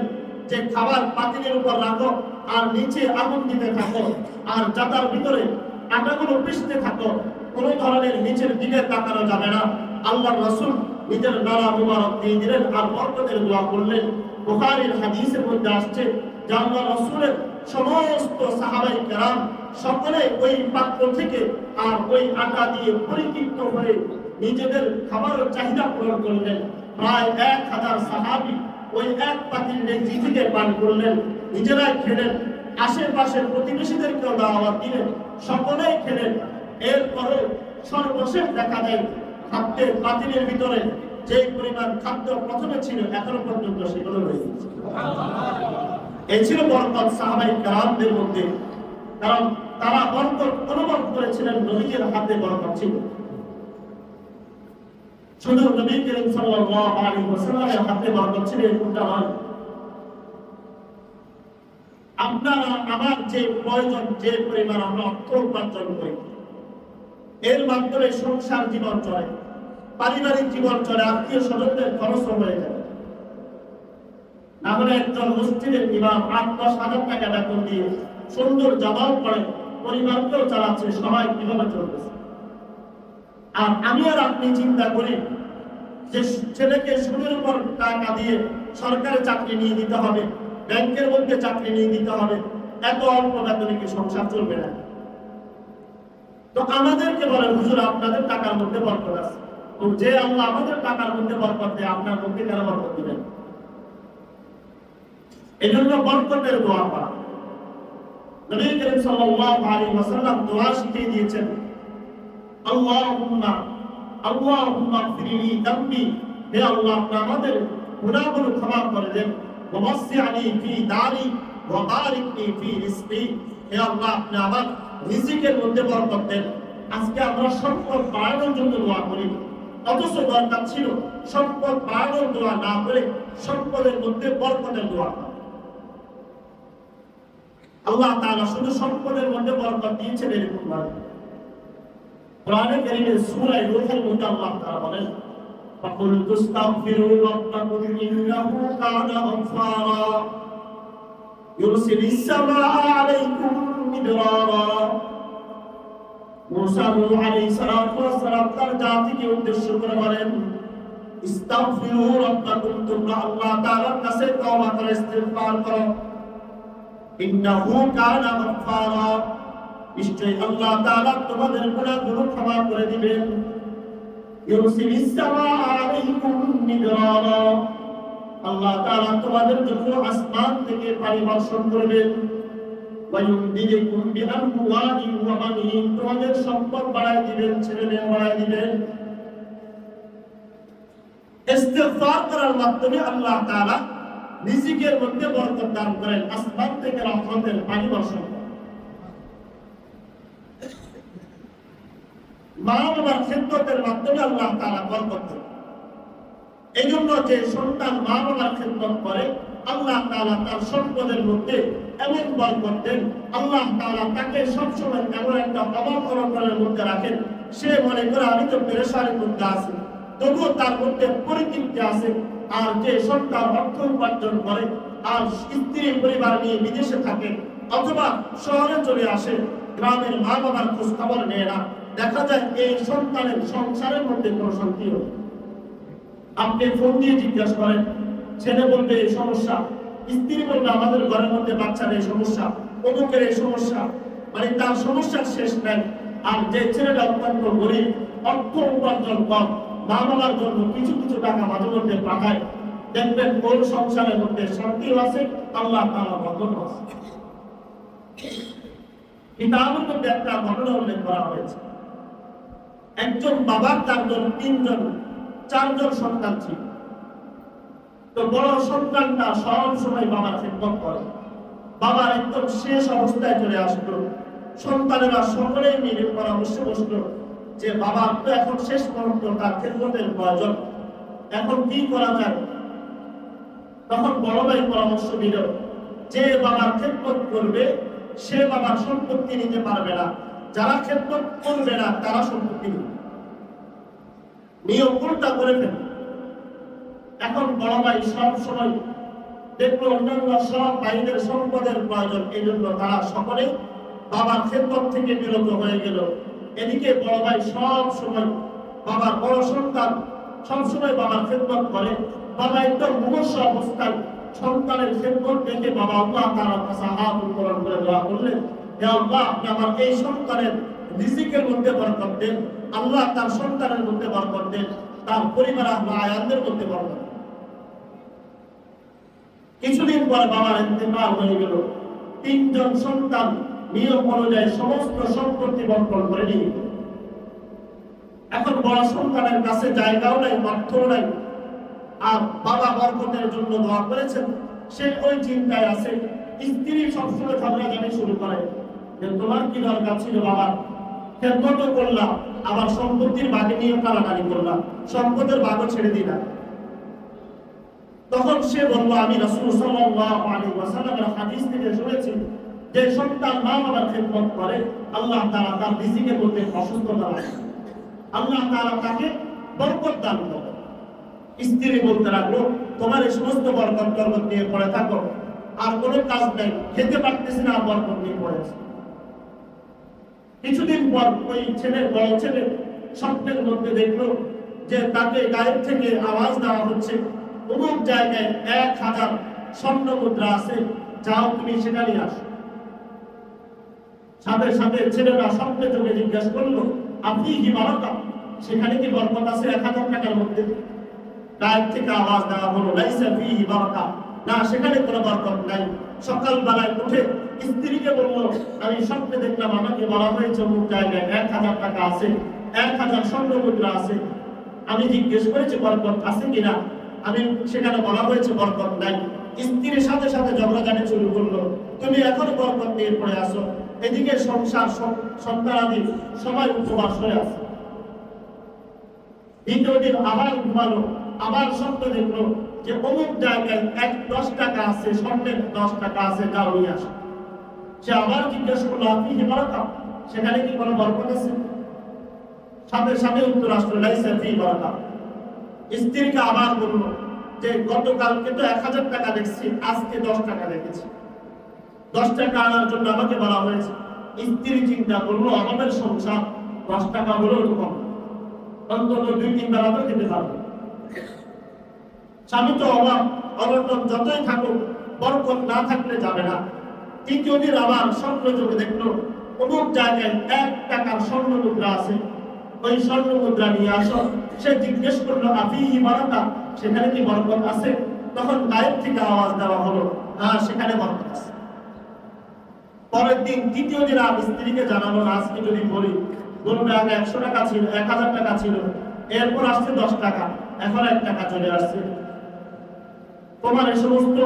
যে খাবার পাতিলের উপর রাখো আর নিচে আগুন দিতে থাকো আর জাতার ভিতরে আটাগুলো পিষতে থাকো, কোন ধরনের নিচের দিকে তাকানো যাবে না। আল্লাহর রাসূল নিজের নালা মুবারক দিয়ে দিলেন আর বরকতের দোয়া করলেন। বুখারীর হাদিসের মধ্যে আসছে যে আল্লাহর রাসূলের সমস্ত সাহাবায়ে কেরাম সকলে ওই পাত্র থেকে আর ওই আটা দিয়ে পরিতৃপ্ত হয়ে নিজেদের খাবারের চাহিদা পূরণ করলেন। প্রায় 1000 সাহাবী ওই এক পাতিল নেকি থেকে পান করলেন, নিজেরাই খেলেন, আশেপাশের প্রতিবেশীদেরকেও দাওয়াত দিলেন, সকলেই খেলেন। এরপরে সর্বশেষ দেখা যায় খাদ্যের পাতিলের ভিতরে যে পরিমাণ খাদ্য প্রথমে ছিল এখনো পর্যন্ত সেগুলো রয়েছে। এই ছিল বরকত সাহাবায়ে কেরামদের মধ্যে, কারণ তারা বরকত অনুভব করেছিলেন, নবীর হাতে বরকত ছিল। শুধু নবী করিম সাল্লাল্লাহু আলাইহি ওয়াসাল্লামের হাতে বরকত ছিল এরকমটা নয়। আপনারা আমার যে প্রয়োজন, যে পরিমাণ আমরা অর্থ উপার্জন করি, এর মাধ্যমে সংসার জীবন চলে, পারিবারিক জীবন চলে, আত্মীয় স্বজনদের খরচ হয়ে যায়। না হলে একজন মসজিদের ইমাম 8-10 হাজার টাকা বেতন দিয়ে সুন্দর জামাও পড়ে, পরিবারকেও চালাচ্ছে, সবাই কিভাবে চলতেছে। আর আমি আর আপনি চিন্তা করি যে ছেলেকে সুদের উপর টাকা দিয়ে সরকারি চাকরি নিয়ে দিতে হবে, ব্যাংকের মধ্যে চাকরি নিয়ে দিতে হবে, এত অল্প বেতনে কি সংসার চলবে না? তো আমাদেরকে বলে হুজুর আপনাদের টাকার মধ্যে বরকত আছে। তো যে আল্লাহ আমাদের টাকার মধ্যে বরকত দেয়, আপনার মধ্যে কেন বরকত দিবেন? এই জন্য বরকতের দোয়া করা। নবী করিম সাল্লাল্লাহু আলাইহি ওয়াসাল্লাম দোয়া শিখিয়ে দিয়েছেন, আল্লাহুম্মা গফিরলি যামবি, হে আল্লাহ আপনি আমাদের গুনাহগুলো ক্ষমা করে দেন। ওয়াসি'নি ফি দারি ওয়া বারিক লি ফি রিজকি, হে আল্লাহ আপনি আমার রিজিকের মধ্যে বরকত দেন। আজকে আমরা সম্পদ বাড়ানোর জন্য দোয়া করি, অথচ দরকার ছিল সম্পদ বাড়ানোর দোয়া না করে সম্পদের মধ্যে বরকতের দোয়া করা। আল্লাহ তাআলা শুধু সম্পদের মধ্যে বরকত দিয়েছেন এরকম নয়। কোরআনে কারীমের সূরা রূহের মধ্যে আল্লাহ তাআলা বলেন, ফাকুল তুস্তাগফিরু রাব্বাকুম ইন্নাহু কানা গফফারা ইউরসিলিস সামাআ আলাইকুম মিদরারা। মুসা আলাইহিস সালাতু ওয়াস সালাম তার জাতিকে উদ্দেশ্য করে বলেন, ইস্তাগফিরু রাব্বাকুম, তোমরা আল্লাহ তাআলার কাছে তওবা করে ইস্তিগফার করো। ইন্নাহু কানা গফফারা, নিশ্চয়ই আল্লাহ তাআলা তোমাদের গুনাহগুলো ক্ষমা করে দিবেন। ইউরসিলিস সামাআ আলাইকুম মিদরারা, আল্লাহ তাআলা তোমাদের জন্য আসমান থেকে পানি বর্ষণ করবেন। ওয়ায়ুমদিদুকুম বিআমওয়ালিন ওয়া বানিন, তোমাদের সম্পদ বাড়ায় দিবেন, ছেলেমেয়ে বাড়ায় দিবেন। ইস্তিগফার করার মাধ্যমে আল্লাহ তাআলা রিজিকের মধ্যে বরকত দান করেন, আসমান থেকে রহমতের পানি বর্ষণ করেন। মা বাবার খিদমতের মাধ্যমে আল্লাহ তাআলা বরকত দেন। এই জন্য যে সন্তান মা বাবার খিদমত করে, আল্লাহ তাআলা তার সম্পদের মধ্যে এমন বরকত দেন, আল্লাহ তাআলা তাকে সবসময় এমন একটা অভাব অনটনের মধ্যে রাখেন, সে মনে করে আমি তো পেরেশানির মধ্যে আছি, তবুও তার মধ্যে পরিতৃপ্তি আছে। আর যে সন্তান অর্থ উপার্জন করে আর স্ত্রী পরিবার নিয়ে বিদেশে থাকে অথবা শহরে চলে আসে, গ্রামের মা বাবার খোঁজ খবর নেয় না, দেখা যায় এই সন্তানের সংসারের মধ্যে কোনো শান্তি হয়। আপনি ফোন দিয়ে জিজ্ঞাসা করেন, ছেলে বলবে এই সমস্যা, স্ত্রী বলবে আমাদের ঘরের মধ্যে বাচ্চার এই সমস্যা, অমুকের এই সমস্যা, মানে তার সমস্যার শেষ নাই। আর যে ছেলেটা অত্যন্ত গরিব, অর্থ উপার্জন কম, মা বাবার জন্য কিছু কিছু টাকা মাঝে মধ্যে পাঠায়, দেখবেন ওর সংসারের মধ্যে শান্তিও আছে, আল্লাহ তাআলা বরকত আছে। কিতাবের মধ্যে একটা ঘটনা উল্লেখ করা হয়েছে। একজন বাবার চারজন সন্তান ছিল। তো বড় সন্তানটা সব সময় বাবার খেদমত করে, বাবার একদম শেষ অবস্থায় চলে আসলো। সন্তানেরা সকলেই মিলে পরামর্শে বসলো যে বাবার তো এখন শেষ পর্যন্ত তার খেদমতের প্রয়োজন, এখন কি করা যায়? তখন বড় ভাই পরামর্শ দিল যে বাবার খেদমত করবে সে বাবার সম্পত্তি নিতে পারবে না, যারা খেদমত করবে না তারা সম্পত্তি নিবে। নিয়ম উল্টা করে ফেলে। এখন বড় ভাই সব সময় দেখলো অন্যান্য সব ভাইদের সম্পদের প্রয়োজন, এই জন্য তারা সকলে বাবার খেদমত থেকে বিরত হয়ে গেল। এদিকে বড় ভাই সব সময় বাবার বড় সন্তান সব সময় বাবার খেদমত করে। বাবা একদম মুমূর্ষু অবস্থায় সন্তানের খেদমত দেখে বাবা আল্লাহ তাআলার কাছে হাত উত্তোলন করে দোয়া করলেন, হে আল্লাহ, আপনি আমার এই সন্তানের রিজিকের মধ্যে বরকত দেন, আল্লাহ তার সন্তানের মধ্যে বরকত দেন, তার পরিবার আয়াতদের মধ্যে বরকত দেন। কিছুদিন পর বাবার ইন্তেকাল হয়ে গেল। তিনজন সন্তান নিয়ম অনুযায়ী সমস্ত সম্পত্তি বন্টন করে নিয়ে গেল। এখন বড় সন্তানের কাছে জায়গাও নাই, অর্থও নাই, আর বাবা বরকতের জন্য দোয়া করেছেন, সে ওই চিন্তায় আছে। স্ত্রী সবসময় ঝগড়াঝাটি শুরু করে যে তোমার কি দরকার ছিল বাবা, খেদমত করলাম, আবার সম্পত্তির ভাগে নিয়ে টানাটানি করলাম, সম্পদের ভাগও ছেড়ে দিলাম। তখন সে বলল, আমি রাসূল সাল্লাল্লাহু আলাইহি ওয়াসাল্লামের হাদিস থেকে শুনেছি যে সন্তান মা বাবার খেদমত করে আল্লাহ তাআলা তার রিজিকের মধ্যে অসুস্থতা রাখে, আল্লাহ তাআলা তাকে বরকত দান করে। স্ত্রী বলতে লাগলো, তোমার এই সমস্ত বরকত বরকত নিয়ে পড়ে থাকো, আর কোনো কাজ নেই, খেতে পারতেছি না, বরকত নিয়ে পড়েছে। কিছুদিন পর ওই বড় ছেলে স্বপ্নের মধ্যে দেখলো যে তাকে গায়েব থেকে আওয়াজ দেওয়া হচ্ছে, অমুক জায়গায় 1000 স্বর্ণ মুদ্রা আছে, যাও তুমি সেটা নিয়ে আসো। সাথে সাথে ছেলেরা স্বপ্নে চোখে জিজ্ঞাসা করলো, আপনি কি বারকা, সেখানে কি বরকত আছে 1000 টাকার মধ্যে? গায়েব থেকে আওয়াজ দেওয়া হলো, লাইসা ফীহি বারাকা, না সেখানে কোনো বরকত নাই। সকালবেলায় উঠে স্ত্রীকে বললো, আমি স্বপ্নে দেখলাম আমাকে বলা হয়েছে অমুক জায়গায় 1000 টাকা আছে, 1000 স্বর্ণ মুদ্রা আছে। আমি জিজ্ঞেস করেছি বরকত আছে কিনা, আমি সেখানে বলা হয়েছে বরকত নাই। স্ত্রীর সাথে সাথে ঝগড়াঝাটি শুরু করলো, তুমি এখনো বরকত নিয়ে পড়ে আসো, এদিকে সংসার সন্তানাদি সবাই উপবাস হয়ে আছে। দ্বিতীয় দিন আবার ঘুমালো, আবার স্বপ্ন দেখলো যে অমুক জায়গায় 10 টাকা আছে, স্বর্ণের 10 টাকা আছে, যাও নিয়ে আসো। সে আবার জিজ্ঞাসা করলো, আপনি কি বারাকা, সেখানে কি কোনো বরকত আছে? সাথে সাথে উত্তর আসলো, লাইসা ফীহি বারাকা। স্ত্রীকে আবার বললো যে গতকালকে তো 1000 টাকা দেখছি, আজকে 10 টাকা দেখেছি, 10 টাকা আনার জন্য আমাকে বলা হয়েছে। স্ত্রী চিন্তা করলো, আমাদের সংসার 10 টাকা হলেও তো কম, অন্তত 2-3 বেলা তো খেতে পারবে। স্বামী তো অভাব অনটন যতই থাকুক, বরকত না থাকলে যাবে না। তৃতীয় দিন আবার স্বপ্ন চোখে দেখলো অমুক জায়গায় 1 টাকার স্বর্ণ মুদ্রা আছে, ওই স্বর্ণ মুদ্রা নিয়ে আসো। সে জিজ্ঞেস করলো, আফীহি বারাকা, সেখানে কি বরকত আছে? তখন গায়েব থেকে আওয়াজ দেওয়া হলো, হ্যাঁ সেখানে বরকত আছে। পরের দিন তৃতীয় দিন আর স্ত্রীকে জানালো না, আজকে যদি বলি বলবে আগে 100 টাকা ছিল, 1000 টাকা ছিল, এরপর আসছে 10 টাকা, এখন 1 টাকা চলে আসছে। তোমার এই সমস্ত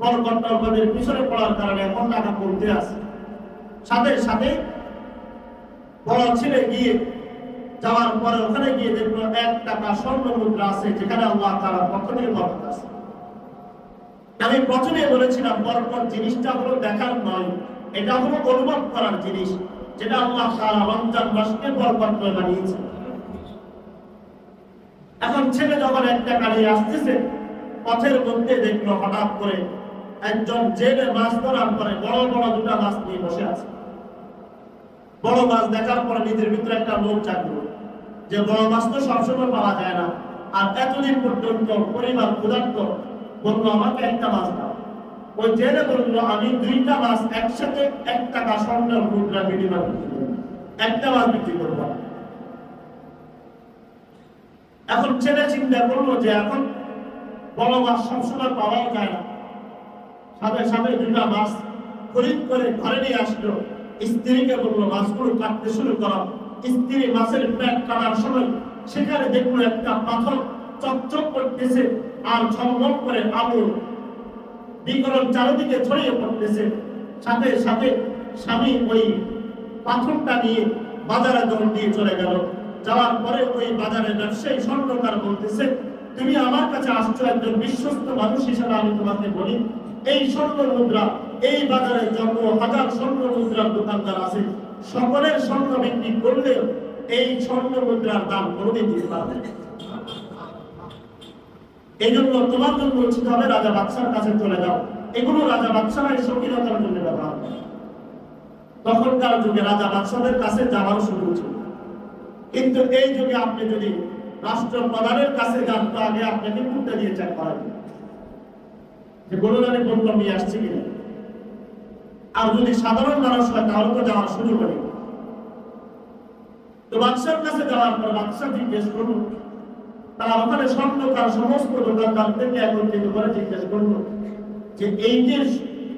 বরকত টরকতের পিছনে পড়ার কারণে এখন টাকা পড়তে আছে। সাথে সাথে বড় ছেলে গিয়ে যাওয়ার পরে ওখানে গিয়ে দেখলো 1 টাকা স্বর্ণ মুদ্রা আছে, যেখানে আল্লাহ তাআলার পক্ষ থেকে বরকত আছে। আমি প্রথমে বলেছিলাম বরকত জিনিসটা হলো দেখার নয়, এটা হলো অনুভব করার জিনিস, যেটা আল্লাহ তাআলা রমজান মাসকে বরকতময় বানিয়েছে। এখন ছেলে যখন 1 টাকা নিয়ে আসতেছে, পথের মধ্যে দেখলো হঠাৎ করে একজন জেলে মাছ ধরার পরে বড় বড় 2টা মাছ নিয়ে বসে আছে। বড় মাছ দেখার পরে নিজের ভিতরে একটা লোভ জাগলো যে বড় মাছ তো সবসময় পাওয়া যায় না, আর এতদিন পর্যন্ত পরিবার ক্ষুধার্ত, বললো আমাকে একটা মাছ দাও। ওই জেলে বললো আমি 2টা মাছ একসাথে 1 টাকা স্বর্ণের মুদ্রা বিনিময় করব, একটা মাছ বিক্রি করব। এখন ছেলে চিন্তা করলো যে এখন বড় মাছ সবসময় পাওয়াও যায় না, সাথে সাথে 2টা মাছ খরিদ করে ঘরে নিয়ে আসলো। স্ত্রীকে বললো মাছগুলো কাটতে শুরু করো। স্ত্রী মাছের পেট কাটার সময় সেখানে দেখলো একটা পাথর চকচক করতেছে আর ঝলমল করে আলো বিকরণ চারিদিকে ছড়িয়ে পড়তেছে। সাথে সাথে স্বামী ওই পাথরটা নিয়ে বাজারে দৌড় দিয়ে চলে গেল। যাওয়ার পরে ওই বাজারে ব্যবসায়ী স্বর্ণকার বলতেছে, তুমি আমার কাছে আসছো একজন বিশ্বস্ত মানুষ হিসেবে, আমি তোমাকে বলি এই স্বর্ণ মুদ্রা, এই বাজারে যত হাজার স্বর্ণ মুদ্রার দোকানদার আছে সকলের স্বর্ণ বিক্রি করলে এই স্বর্ণ মুদ্রার দাম কোনোদিন দিতে পারবে না। এই জন্য তোমার জন্য উচিত হবে রাজা বাদশার কাছে চলে যাও। এগুলো রাজা বাদশারা এই শৌখিনতার জন্য ব্যবহার করে। তখনকার যুগে রাজা বাদশাদের কাছে যাওয়ার সুযোগ ছিল, কিন্তু এই যুগে আপনি যদি রাষ্ট্রপ্রধানের কাছে যান তো আগে আপনাকে পুঁতে দিয়ে চেক করা যে গণনারে কোন কমিয়ে আসছে কিনা। আর যদি সাধারণ মানুষ হয় তাহলে তো যাওয়ার সুযোগ নেই। তো বাদশার কাছে যাওয়ার পর বাদশা জিজ্ঞেস করুন, তার ওখানে স্বর্ণকার সমস্ত দোকানদারদেরকে একত্রিত করে জিজ্ঞেস করলো যে এই যে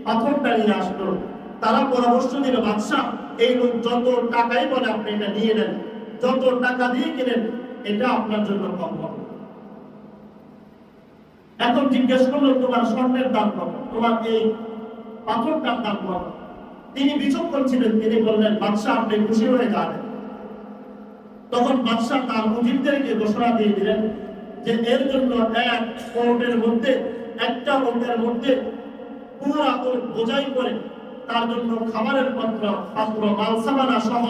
পাথরটা নিয়ে আসলো, তারা পরামর্শ দিল বাদশা এই লোক যত টাকাই বলে আপনি এটা নিয়ে নেন, যত টাকা দিয়ে কিনেন এটা আপনার জন্য কম হবে। এখন জিজ্ঞেস করলো তোমার স্বর্ণের দাম কত, তোমার এই পাথরটার দাম কত। তিনি বিচক্ষণ ছিলেন, তিনি বললেন বাদশা আপনি খুশি হয়ে যাবেন। তখন বাদশা তার মুজিবদেরকে ঘোষণা দিয়ে দিলেন যে এর জন্য এক ওটের মধ্যে, একটা ওটের মধ্যে পুরা ওট বোঝাই করে তার জন্য খাবারের পাত্র মালসামানা সহ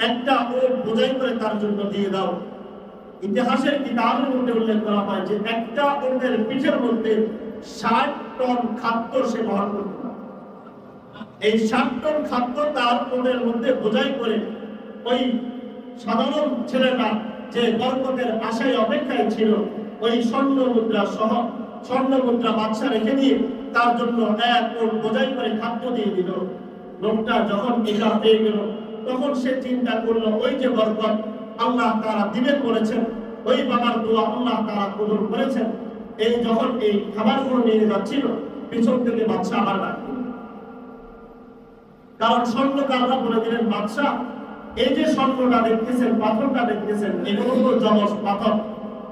একটা ওট বোঝাই করে তার জন্য দিয়ে দাও। ইতিহাসের কিতাবের মধ্যে উল্লেখ করা হয় যে একটা ওটের পিঠের মধ্যে 60 টন খাদ্য সে বহন করত। এই 60 টন খাদ্য তার ওটের মধ্যে বোঝাই করে ওই সাধারণ ছেলেরা যে বরকতের আশায় অপেক্ষায় ছিল ওই স্বর্ণ মুদ্রা সহ স্বর্ণ মুদ্রা বাদশা রেখে দিয়ে তার জন্য এক ওট বোঝাই করে খাদ্য দিয়ে দিল। লোকটা যখন এটা পেয়ে গেল তখন সে চিন্তা করলো ওই যে বরকত আল্লাহ তাআলা দিবেন বলেছেন, ওই বাবার দোয়া আল্লাহ তাআলা কবুল করেছেন। এই যখন এই খাবারগুলো নিয়ে যাচ্ছিল পিছন থেকে বাদশা আবার ডাকল, কারণ স্বর্ণকাররা বলে দিলেন বাদশা এই যে স্বর্ণটা দেখতেছেন, পাথরটা দেখতেছেন, এগুলো তো জবস পাথর,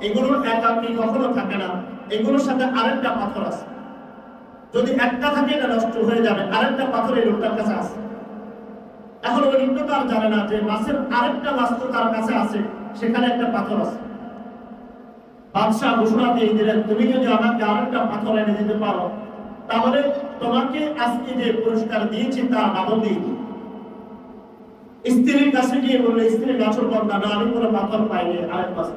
এগুলোর একাকি কখনো থাকে না, এগুলোর সাথে আরেকটা পাথর আছে, যদি একটা থাকে এটা নষ্ট হয়ে যাবে, আরেকটা পাথর এই লোকটার কাছে আছে। এখন ওই লোকটা তো আর জানে না যে মাছের আরেকটা মাছ তো তার কাছে আছে, সেখানে একটা পাথর আছে। বাদশা ঘোষণা দিয়ে দিলেন তুমি যদি আমাকে আরেকটা পাথর এনে দিতে পারো তাহলে তোমাকে আজকে যে পুরস্কার দিয়েছি তার বাদল দিয়ে দিই। স্ত্রীর কাছে গিয়ে বললে স্ত্রী গাছর বন্ধা না, আমি কোনো পাথর পাইনি, আরেক পাশে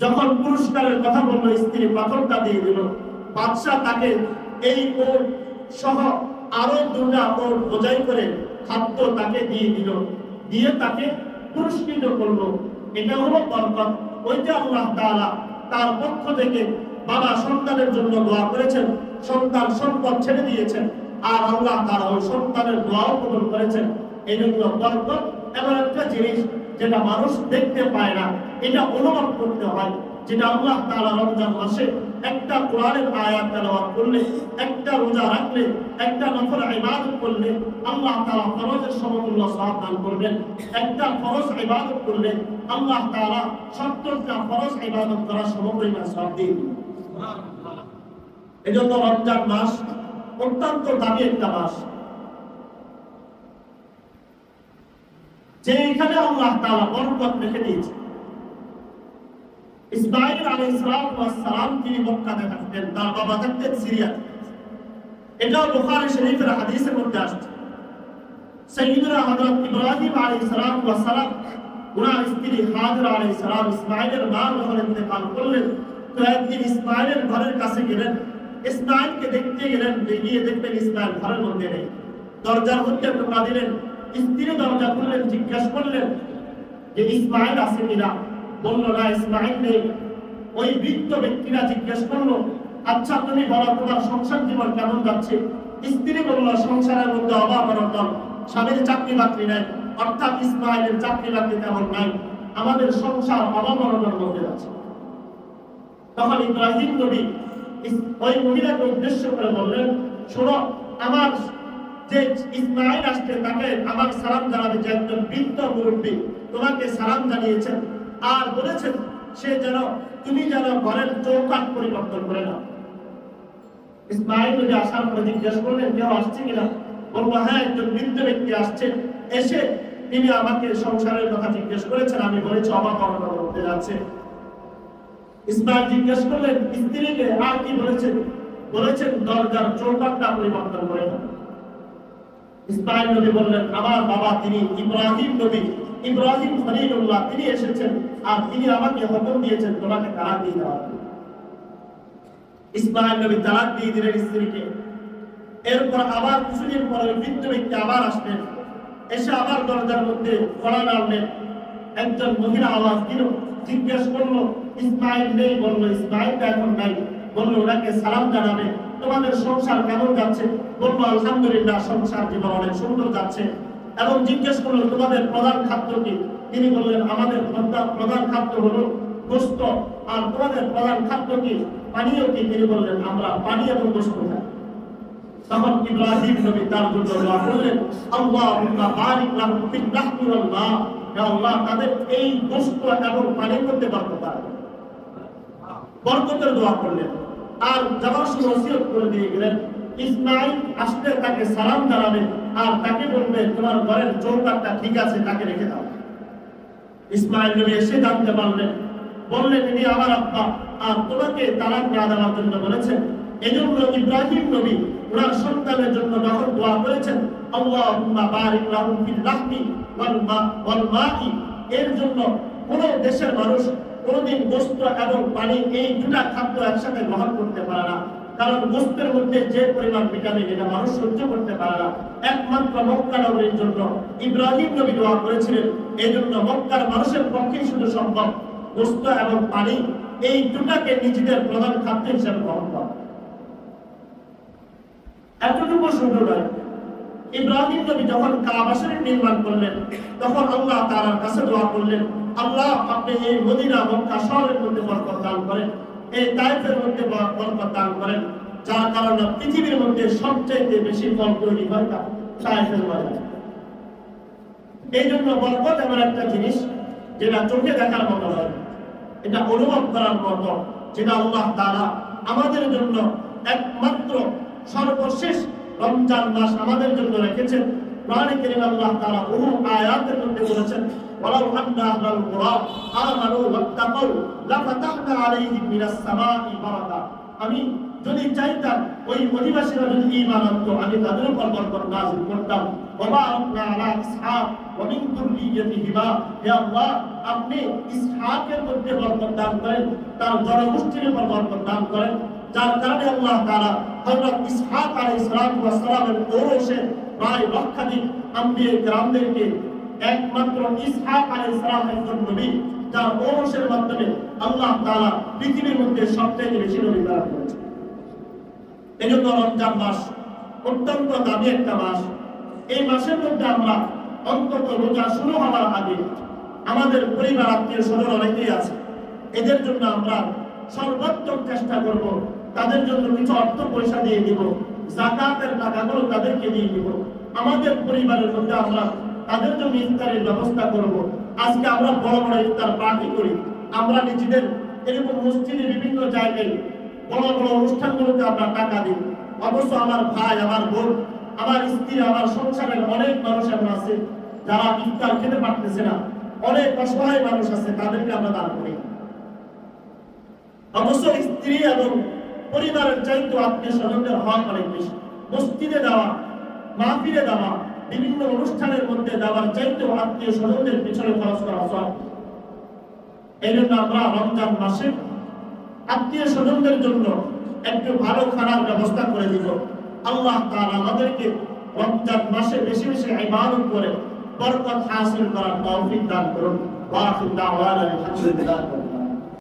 যখন পুরস্কারের কথা বললো স্ত্রী পাথরটা দিয়ে দিল। বাদশা তাকে এই ওট সহ আরো 2টা ওট বোঝাই করে খাদ্য তাকে দিয়ে দিল, দিয়ে তাকে পুরস্কৃত করলো। এটা হলো বরকত। ওই যে আল্লাহ তাআলা তার পক্ষ থেকে বাবা সন্তানের জন্য দোয়া করেছেন, সন্তান সম্পদ ছেড়ে দিয়েছেন, আর আল্লাহ তাআলা ওই সন্তানের দোয়াও কবুল করেছেন। এই জন্য বরকত এমন একটা জিনিস যেটা মানুষ দেখতে পায় না, এটা অনুভব করতে হয়। যেটা আল্লাহ তাআলা রমজান মাসে একটা কোরআনের আয়াত তেলাওয়াত করলে, একটা রোজা রাখলে, একটা নফল ইবাদত করলে আল্লাহ তাআলা ফরজের সমতুল্য সওয়াব দান করবেন। একটা ফরজ ইবাদত করলে আল্লাহ তাআলা 70টা ফরজ ইবাদত করার সমপরিমাণ সওয়াব দিবেন। সুবহানাল্লাহ। এজন্য রমজান মাস অত্যন্ত দামি একটা মাস, যে এখানে আল্লাহ তাআলা বরকত রেখে দিয়েছে। ইসমাঈল আলাইহিস সালাম তিনি মক্কাতে থাকতেন, তার বাবা থাকতেন সিরিয়াতে। এটাও বুখারী শরীফের হাদিসের মধ্যে আসছে। সাইয়্যিদুনা হযরত ইব্রাহিম আলাইহিস সালাম ওনার স্ত্রী হাজরা আলাইহিস সালাম ইসমাঈলের মা যখন ইন্তেকাল করলেন তো একদিন ইসমাঈলের ঘরের কাছে গেলেন, ইসমাঈলকে দেখতে গেলেন, গিয়ে দেখবেন ইসমাঈল ঘরের মধ্যে নেই। দরজার মধ্যে টোকা দিলেন, স্ত্রী দরজা খুললেন, জিজ্ঞাসা করলেন যে ইসমাঈল আছে কিনা, বলল না ইসমাঈল নেই। ওই বৃদ্ধ ব্যক্তিরা জিজ্ঞেস করলো, আচ্ছা তুমি বলো তোমার সংসার জীবন কেমন যাচ্ছে? স্ত্রী বলল, সংসারের মধ্যে অভাব অনটন, স্বামীর চাকরি বাকরি নাই, অর্থাৎ ইসমাইলের চাকরি বাকরি তেমন নাই, আমাদের সংসার অভাব অনটনের মধ্যে আছে। তখন ইব্রাহিম নবী ওই মহিলাকে উদ্দেশ্য করে বললেন, শোনো, আমার যে ইসমাইল আসছে তাকে আমার সালাম জানাবে, যে একজন বৃদ্ধ মুরব্বী তোমাকে সালাম জানিয়েছেন আর বলেছেন সে যেন তুমি যেন ঘরের চৌকাঠ পরিবর্তন করে নাও। ইসমাইল নবী আসার পরে জিজ্ঞেস করলেন, কেউ আসছে কিনা? বলবো, হ্যাঁ, একজন বৃদ্ধ ব্যক্তি আসছে, এসে তিনি আমাকে সংসারের কথা জিজ্ঞেস করেছেন, আমি বলেছি অবাক অনটন হতে যাচ্ছে। ইসমাইল জিজ্ঞেস করলেন স্ত্রীকে, আর কি বলেছেন? বলেছেন দরজার চৌকাঠটা পরিবর্তন করে নাও। ইসমাইল নবী বললেন, আমার বাবা তিনি ইব্রাহিম নবী, ইব্রাহিম খলিলুল্লাহ, তিনি এসেছেন আর তিনি আমাকে হুকুম দিয়েছেন তোমাকে তালাক দিয়ে দেওয়া। ইসমাইল নবী তালাক দিয়ে দিলেন স্ত্রীকে। এরপর আবার কিছুদিন পরে বৃদ্ধ ব্যক্তি আবার আসলেন, এসে আবার দরজার মধ্যে কড়া নাড়লেন। একজন মহিলা আওয়াজ দিল, জিজ্ঞেস করলো ইসমাইল নেই? বললো ইসমাইলটা এখন নাই। বললো ওনাকে সালাম জানাবে, তোমাদের সংসার কেমন যাচ্ছে? বললো আলহামদুলিল্লাহ, সংসার জীবন অনেক সুন্দর যাচ্ছে। এবং জিজ্ঞেস করলো তোমাদের প্রধান খাদ্য কি? তিনি বললেন আমাদের প্রধান খাদ্য হলো গোশত। আর তোমাদের প্রধান খাদ্য কি? পানীয় কি? তিনি বললেন আমরা পানি এবং গোশত খাই। তখন ইব্রাহিম নবী তার জন্য দোয়া করলেন, আল্লাহুম্মা বারিক লাহুম ফিল লাহমি ওয়াল মা, হে আল্লাহ তাদের এই গোশত এবং পানির মধ্যে বরকত দাও। বরকতের দোয়া করলেন আর যাওয়ার সময় ওসিয়ত করে দিয়ে গেলেন, ইসমাইল আসলে তাকে সালাম জানাবে আর তাকে বলবে তোমার ঘরের চৌকাঠটা ঠিক আছে, তাকে রেখে দাও। ইসমাইল নবী এসে জানতে পারলেন, বললেন ইনি আমার আব্বা আর তোমাকে তালাক না দেওয়ার জন্য বলেছেন। এজন্য ইব্রাহিম নবী ওনার সন্তানের জন্য যখন দোয়া করেছেন আল্লাহুম্মা বারিক লাহুম ফিল লাহমি ওয়াল মাই, এর জন্য কোন দেশের মানুষ কোনদিন গোশত এবং পানি এই দুটা খাদ্য একসাথে গ্রহণ করতে পারে না, কারণ গোশতের মধ্যে যে পরিমাণ ভিটামিন এটা মানুষ সহ্য করতে পারে না। একমাত্র মক্কা নগরীর জন্য ইব্রাহিম নবী দোয়া করেছিলেন, এই জন্য মক্কার মানুষের পক্ষেই শুধু সম্ভব গোশত এবং পানি এই দুটাকে নিজেদের প্রধান খাদ্য হিসেবে গ্রহণ করা। এতটুকু শুধু নয়, ইব্রাহিম নবী যখন কাবা শরীফ নির্মাণ করলেন তখন আল্লাহ তাআলার কাছে দোয়া করলেন, আল্লাহ আপনি এই মদিনা মক্কা শহরের মধ্যে বরকত দান করেন, এই তায়েফের মধ্যে বরকত দান করেন, যার কারণে পৃথিবীর মধ্যে সবচেয়ে বেশি ফল তৈরি হয় তায়েফের মধ্যে। এই জন্য বরকত এমন একটা জিনিস যেটা চোখে দেখার মতো হয়, এটা অনুভব করার মতো, যেটা আল্লাহ তাআলা আমাদের জন্য একমাত্র সর্বশেষ রমজান মাস আমাদের জন্য রেখেছেন। কোরআনে কারীমে আল্লাহ তাআলা বহু আয়াতের মধ্যে বলেছেন, ওয়ালাউ আন্না আহলাল কুরা আমানু ওয়াত্তাকাউ লাফাতাহনা আলাইহিম মিনাস সামাই বারাকা, আমি যদি চাইতাম ওই অধিবাসীরা যদি ঈমান আনতো আমি তাদের উপর বরকত নাযিল করতাম। ওয়া বারাকনা আলা ইসহাক ওয়া মিন যুররিয়্যাতিহিমা, হে আল্লাহ আপনি ইসহাকের মধ্যে বরকত দান করেন, তার জনগোষ্ঠীর উপর বরকত দান করেন, যার কারণে আল্লাহ তাআলা হযরত ইসহাক আলাইহিস সালামের ঔরসে প্রায় লক্ষাধিক আম্বিয়া কিরামদেরকে, একমাত্র ইসহাক আলাইহিস সালাম একজন নবী যার ঔরসের মাধ্যমে আল্লাহ তাআলা পৃথিবীর মধ্যে সবচেয়ে বেশি নবী প্রেরণ করেছেন। এজন্য রমজান মাস অত্যন্ত দামি একটা মাস। এই মাসের মধ্যে আমরা অন্তত রোজা শুরু হওয়ার আগে আমাদের পরিবার আত্মীয় স্বজন অনেকেই আছে, এদের জন্য আমরা সর্বোত্তম চেষ্টা করব, তাদের জন্য কিছু অর্থ পয়সা দিয়ে দিব, যাকাতের টাকাগুলো তাদেরকে দিয়ে দিব। আমাদের পরিবারের মধ্যে আমরা তাদের জন্য ইফতারের ব্যবস্থা করব। আজকে আমরা বড় বড় ইফতার পার্টি করি, আমরা নিজেদের এরকম মসজিদে বিভিন্ন জায়গায় বড় বড় অনুষ্ঠানগুলোতে আমরা টাকা দিই, অবশ্য আমার ভাই, আমার বোন, আমার স্ত্রী, আমার সংসারের অনেক মানুষ এমন আছে যারা ইফতার খেতে পারতেছে না, অনেক অসহায় মানুষ আছে, তাদেরকে আমরা দান করি। অবশ্য স্ত্রী এবং পরিবারের চাইতে আত্মীয় স্বজনদের হক অনেক বেশি। মসজিদে দেওয়া, মাহফিলে দেওয়া, বিভিন্ন অনুষ্ঠানের মধ্যে দেওয়ার চাইতেও আত্মীয় স্বজনদের পিছনে খরচ করা সওয়াব। এই জন্য আমরা রমজান মাসে আত্মীয় স্বজনদের জন্য একটু ভালো খানার ব্যবস্থা করে দিব। আল্লাহ তাআলা আমাদেরকে রমজান মাসে বেশি বেশি ইবাদত করে বরকত হাসিল করার তৌফিক দান করুন। ওয়া আখিরু দাওয়ানা আলহামদুলিল্লাহ।